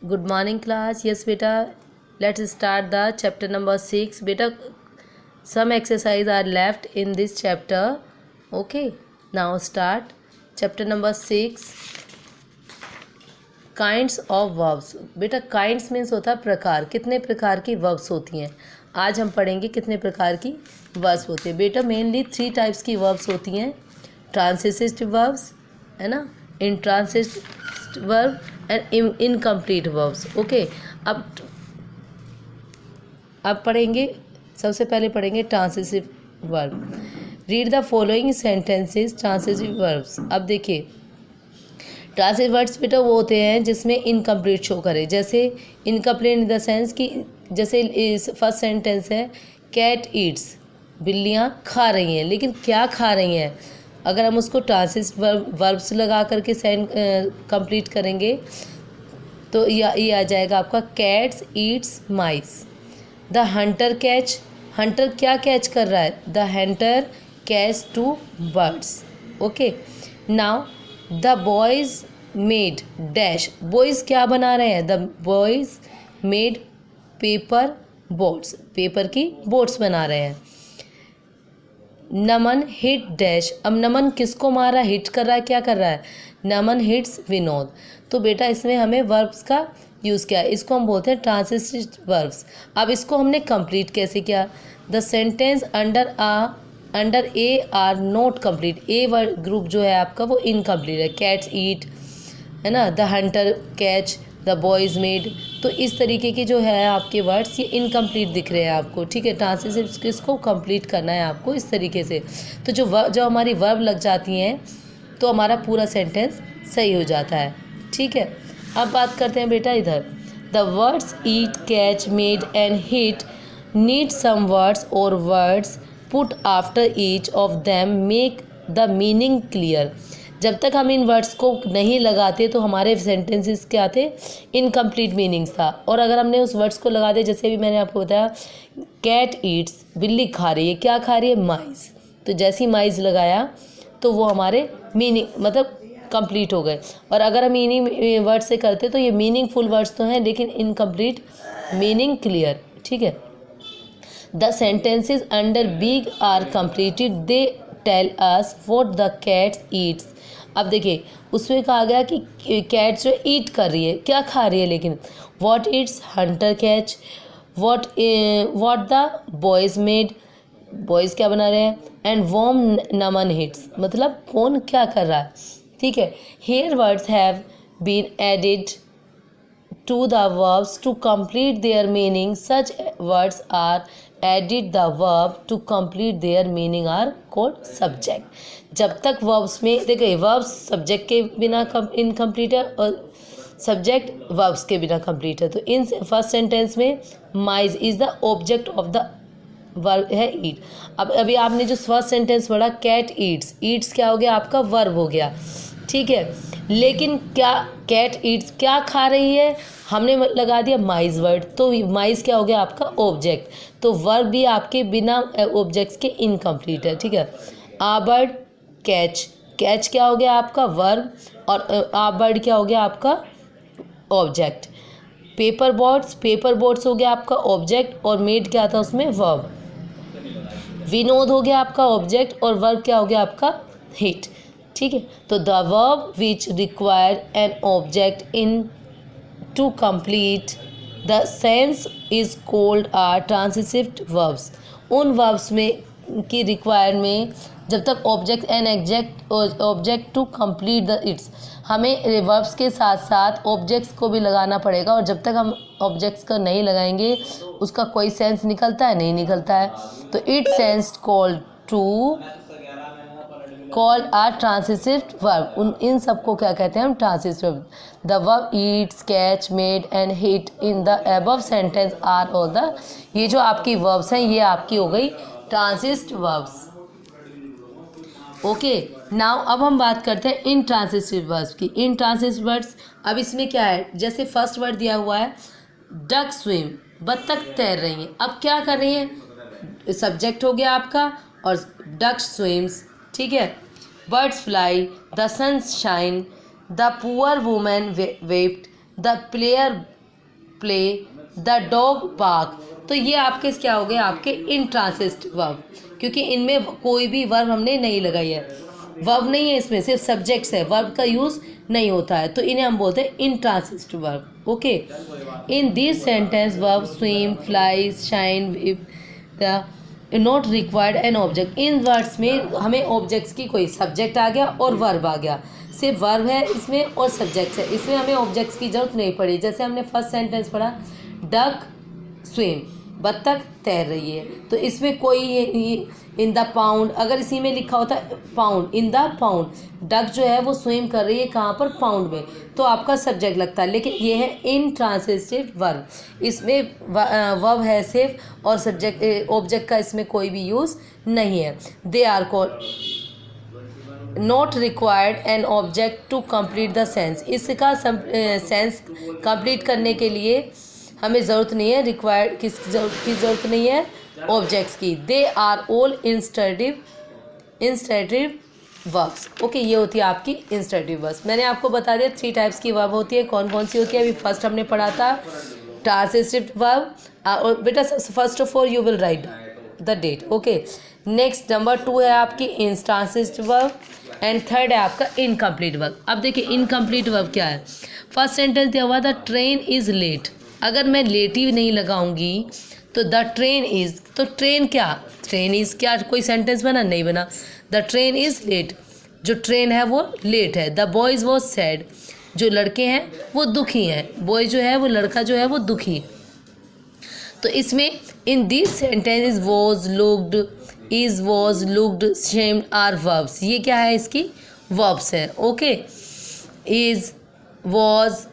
Good morning class. Yes beta, let's start the chapter number 6. Beta, some exercise are left in this chapter. Okay, now start chapter number 6. Kinds of verbs. बेटा kinds means होता है प्रकार, कितने प्रकार की verbs होती हैं. आज हम पढ़ेंगे कितने प्रकार की वर्ब्स होती हैं. बेटा मेनली 3 टाइप्स की वर्ब्स होती हैं. ट्रांसिटिव वर्ब्स है ना, intransitive verb and incomplete verbs. Okay, अब पढ़ेंगे, सबसे पहले पढ़ेंगे transitive verb. Read the following sentences transitive verbs. अब देखिए ट्रांसिटिव वर्ड्स बेटा वो होते हैं जिसमें इनकम्प्लीट शो करे. जैसे इनकम्प्लीट इन द सेंस कि जैसे इस फर्स्ट सेंटेंस है कैट ईट्स, बिल्लियाँ खा रही हैं, लेकिन क्या खा रही हैं. अगर हम उसको ट्रांसिटिव वर्ब्स लगा करके कंप्लीट करेंगे तो ये आ जाएगा आपका cats Yeats mice. The Hunter catch, Hunter क्या कैच कर रहा है. The Hunter catch 2 birds. Okay, now the boys made dash, boys क्या बना रहे हैं. The boys made paper boats, paper की बोट्स बना रहे हैं. नमन हिट डैश, अब नमन किसको मारा, हिट कर रहा है, क्या कर रहा है. नमन हिट्स विनोद. तो बेटा इसमें हमें वर्ब्स का यूज़ किया है, इसको हम बोलते हैं ट्रांसिटिव वर्ब्स. अब इसको हमने कंप्लीट कैसे किया. The sentence under A R not complete. A word group जो है आपका वो इनकम्प्लीट है. कैट्स ईट है ना, the Hunter catch, the boys made. तो इस तरीके के जो है आपके वर्ड्स ये इनकम्प्लीट दिख रहे हैं आपको. ठीक है, ट्रांसिटिव इसको कंप्लीट करना है आपको इस तरीके से. तो जो हमारी वर्ब लग जाती हैं तो हमारा पूरा सेंटेंस सही हो जाता है. ठीक है, अब बात करते हैं बेटा इधर. The words eat catch made and hit need some words or words put after each of them make the meaning clear. जब तक हम इन वर्ड्स को नहीं लगाते तो हमारे सेंटेंसेस क्या थे, इनकम्प्लीट मीनिंग्स था. और अगर हमने उस वर्ड्स को लगा दिया, जैसे भी मैंने आपको बताया कैट ईट्स, बिल्ली खा रही है, क्या खा रही है, माइस. तो जैसे ही माइस लगाया तो वो हमारे मीनिंग मतलब कंप्लीट हो गए. और अगर हम इन्हीं वर्ड से करते तो ये मीनिंगफुल वर्ड्स तो हैं लेकिन इनकम्प्लीट, मीनिंग क्लियर. ठीक है. The sentences under big are completed. They tell us what the cat eats. अब देखिए उसमें कहा गया कि कैट जो ईट कर रही है, क्या खा रही है, लेकिन what eats hunter catch, what the boys made, boys क्या बना रहे हैं, एंड वॉम नमन हिट्स, मतलब कौन क्या कर रहा है. ठीक है. Here words have been added to the verbs to complete their meaning. Such words are added the verb to complete their meaning are called subject. जब तक verbs में देखिए verbs subject के बिना इनकम्प्लीट है और subject verbs के बिना complete है. तो इन फर्स्ट सेंटेंस में mice is the object of the verb है eat. अब अभी आपने जो फर्स्ट सेंटेंस पढ़ा कैट ईट्स, ईट्स क्या हो गया आपका वर्ब हो गया. ठीक है, लेकिन क्या कैट ईट्स क्या खा रही है, हमने लगा दिया माइस वर्ड, तो माइस क्या हो गया आपका ऑब्जेक्ट. तो वर्ब भी आपके बिना ऑब्जेक्ट्स के इनकम्प्लीट है. ठीक है. आ बर्ड कैच, कैच क्या हो गया आपका वर्ब और आ बर्ड क्या हो गया आपका ऑब्जेक्ट. पेपर बोट्स हो गया आपका ऑब्जेक्ट और मेड क्या था उसमें वर्ब. विनोद हो गया आपका ऑब्जेक्ट और वर्ब क्या हो गया आपका हिट. ठीक है. तो the verb which require an object in to complete the sense is called are transitive verbs. उन वर्ब्स में की रिक्वायर में जब तक object an exact object to complete the its, हमें वर्ब्स के साथ साथ ऑब्जेक्ट्स को भी लगाना पड़ेगा. और जब तक हम ऑब्जेक्ट्स का नहीं लगाएंगे उसका कोई सेंस निकलता है, नहीं निकलता है. तो it sense called are transitive verb. इन सबको क्या कहते हैं हम, transitive verb. The verb eats catch made and hit in the above sentence are all the, ये जो आपकी वर्ब्स हैं ये आपकी हो गई ट्रांसिटिव वर्ब्स. ओके, नाउ अब हम बात करते हैं इन ट्रांसिटिव वर्ब्स की. इन ट्रांसिटिव वर्ड्स, अब इसमें क्या है, जैसे फर्स्ट वर्ड दिया हुआ है डक स्विम, बत्तख तैर रही हैं. अब क्या कर रही हैं, सब्जेक्ट हो गया आपका और डक स्विम्स. ठीक है. Birds fly, the sun shine, the poor women wept, the player play, the dog bark. तो ये आपके क्या हो गए, आपके इंट्रांसिटिव वर्ब, क्योंकि इनमें कोई भी वर्ब हमने नहीं लगाई है, वर्ब नहीं है इसमें, सिर्फ सब्जेक्ट्स है, वर्ब का यूज़ नहीं होता है, तो इन्हें हम बोलते हैं intransitive verb. Okay, in this sentence verb swim, fly, shine, the not required an object. In words में हमें ऑब्जेक्ट्स की कोई सब्जेक्ट आ गया और वर्ब आ गया, सिर्फ वर्ब है इसमें और सब्जेक्ट्स है, इसमें हमें ऑब्जेक्ट्स की जरूरत नहीं पड़ी। जैसे हमने फर्स्ट सेंटेंस पढ़ा, डक स्विम, बत्तख तैर रही है, तो इसमें कोई इन द पाउंड, अगर इसी में लिखा होता है pound, in the pound, duck जो है वो स्विम कर रही है कहाँ पर, पाउंड में, तो आपका सब्जेक्ट लगता है। लेकिन ये है इंट्रांसिटिव वर्ब, इसमें वर्ब है सिर्फ और सब्जेक्ट ऑब्जेक्ट का इसमें कोई भी यूज़ नहीं है। They are called not required an object to complete the sense. इसका सेंस कंप्लीट करने के लिए हमें ज़रूरत नहीं है, रिक्वायर्ड किसकी ज़रूरत नहीं है, ऑब्जेक्ट्स की। They are all instructive verbs. Okay, ये होती है आपकी इंस्ट्रक्टिव वर्ब्स। मैंने आपको बता दिया 3 टाइप्स की वर्ब होती है, कौन कौन सी होती है। अभी फर्स्ट हमने पढ़ा था ट्रांसिटिव वर्ब, और बेटा first of all you will write the date. Okay, next number 2 है आपकी इंट्रांसिटिव वर्ब, एंड थर्ड है आपका इनकम्प्लीट वर्ब। अब देखिए इनकम्प्लीट वर्ब क्या है। फर्स्ट सेंटेंस दिया हुआ द ट्रेन इज़ लेट, अगर मैं लेटिव नहीं लगाऊंगी तो द ट्रेन इज़, तो ट्रेन क्या, ट्रेन इज़ क्या कोई सेंटेंस बना, नहीं बना। द ट्रेन इज़ लेट, जो ट्रेन है वो लेट है। द बॉयज़ वॉज सैड, जो लड़के हैं वो दुखी हैं, बॉय जो है वो लड़का जो है वो दुखी। तो इसमें in this sentence was, looked, is, was, looked, shamed are verbs. ये क्या है, इसकी वर्ब्स है। Okay, is, was,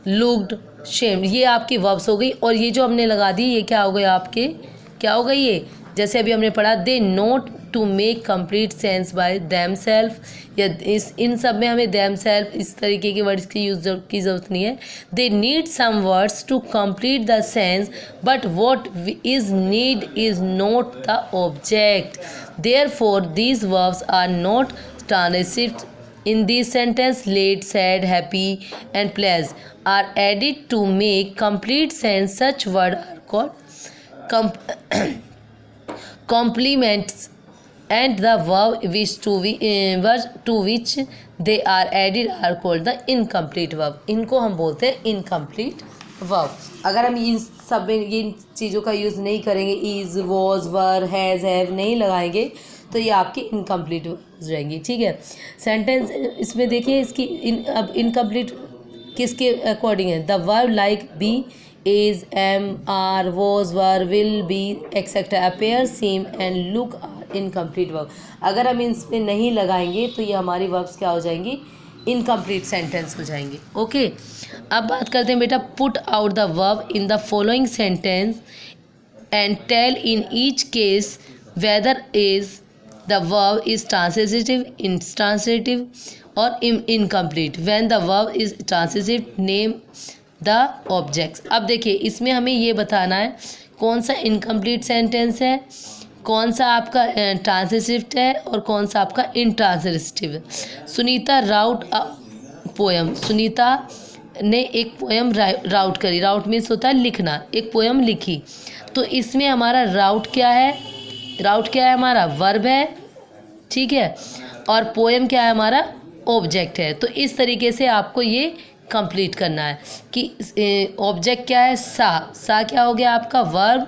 looked, shamed, ये आपकी वर्ब्स हो गई। और ये जो हमने लगा दी ये क्या हो गई आपके, क्या हो गई ये, जैसे अभी हमने पढ़ा they not to make complete sense by them self, या इस इन सब में हमें दैम सेल्फ इस तरीके के वर्ड्स की यूज की ज़रूरत नहीं है। They need some words to complete the sense but what is need is not the object, therefore these verbs are not transitive. In this sentence, late, sad, happy and pleased are added to make complete sense. Such words are called complements, and the verb to which they are added are called the incomplete verb. इनको हम बोलते हैं incomplete verb। अगर हम इन सब में इन चीज़ों का यूज़ नहीं करेंगे, is, was, were, has, have नहीं लगाएंगे, तो ये आपकी इनकम्प्लीट हो जाएंगी। ठीक है, सेंटेंस इसमें देखिए इसकी अब इनकम्प्लीट किसके अकॉर्डिंग है। The verb like be, is, am, are, was, were, will, be etcetera, appear, seem and look are incomplete verb. अगर हम इसमें नहीं लगाएंगे तो ये हमारी वर्ब्स क्या हो जाएंगी, इनकम्प्लीट सेंटेंस हो जाएंगे। ओके, अब बात करते हैं बेटा, put out the verb in the following sentence and tell in each case whether is the verb is transitive, intransitive or incomplete. When the verb is transitive, name the objects. अब देखिए इसमें हमें ये बताना है कौन सा इनकम्प्लीट सेंटेंस है, कौन सा आपका ट्रांसिटिव है और कौन सा आपका इंट्रांसिटिव है। सुनीता राउट अ पोएम, सुनीता ने एक पोएम राउट करी, राउट मीन्स होता है लिखना, एक पोएम लिखी। तो इसमें हमारा राउट क्या है, राउट क्या है हमारा, वर्ब है, ठीक है, और पोएम क्या है हमारा, ऑब्जेक्ट है। तो इस तरीके से आपको ये कंप्लीट करना है कि ऑब्जेक्ट क्या है, सा क्या हो गया आपका वर्ब,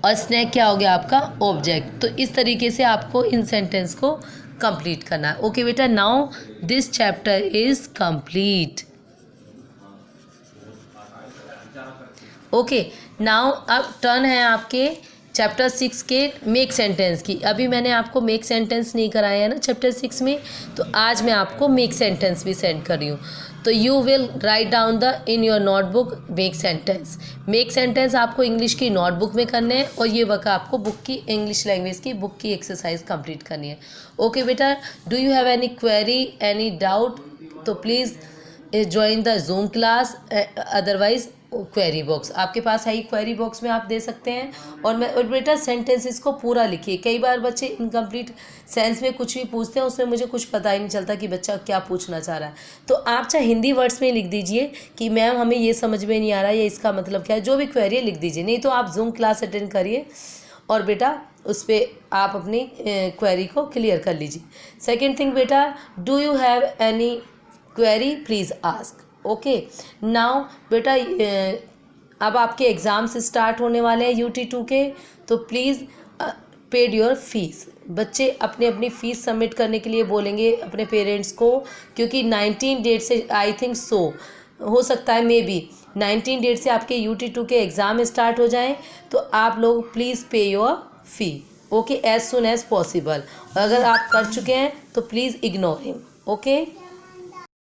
और स्नैक क्या हो गया आपका ऑब्जेक्ट। तो इस तरीके से आपको इन सेंटेंस को कंप्लीट करना है। ओके बेटा, now this chapter is complete. Okay, now अब टर्न है आपके चैप्टर 6 के मेक सेंटेंस की। अभी मैंने आपको मेक सेंटेंस नहीं कराया है ना चैप्टर 6 में, तो आज मैं आपको मेक सेंटेंस भी सेंड कर रही हूँ। तो you will write down the in your notebook make sentence. Make sentence आपको इंग्लिश की नोटबुक में करने हैं और ये वर्क आपको बुक की इंग्लिश लैंग्वेज की बुक की एक्सरसाइज कंप्लीट करनी है। ओके बेटा, do you have any query, any doubt, तो please join the Zoom class, otherwise query box आपके पास है ही, क्वेरी बॉक्स में आप दे सकते हैं। और बेटा सेंटेंसेस को पूरा लिखिए। कई बार बच्चे इनकम्प्लीट सेंस में कुछ भी पूछते हैं, उसमें मुझे कुछ पता ही नहीं चलता कि बच्चा क्या पूछना चाह रहा है। तो आप चाहे हिंदी वर्ड्स में लिख दीजिए कि मैम हमें ये समझ में नहीं आ रहा है, या इसका मतलब क्या है, जो भी क्वेरी है लिख दीजिए। नहीं तो आप जूम क्लास अटेंड करिए और बेटा उस पर आप अपनी क्वेरी को क्लियर कर लीजिए। सेकेंड थिंग बेटा, do you have any query please ask. Okay, now बेटा अब आपके एग्ज़ाम्स स्टार्ट होने वाले हैं UT2 के, तो प्लीज़ पेड योर फीस। बच्चे अपनी अपनी फ़ीस सबमिट करने के लिए बोलेंगे अपने पेरेंट्स को, क्योंकि 19 डेट से आई थिंक सो हो सकता है, मे बी 19 डेट से आपके UT2 के एग्ज़ाम स्टार्ट हो जाएं। तो आप लोग please pay your fee, okay, as soon as possible. अगर आप कर चुके हैं तो प्लीज़ इग्नोर हिम, ओके।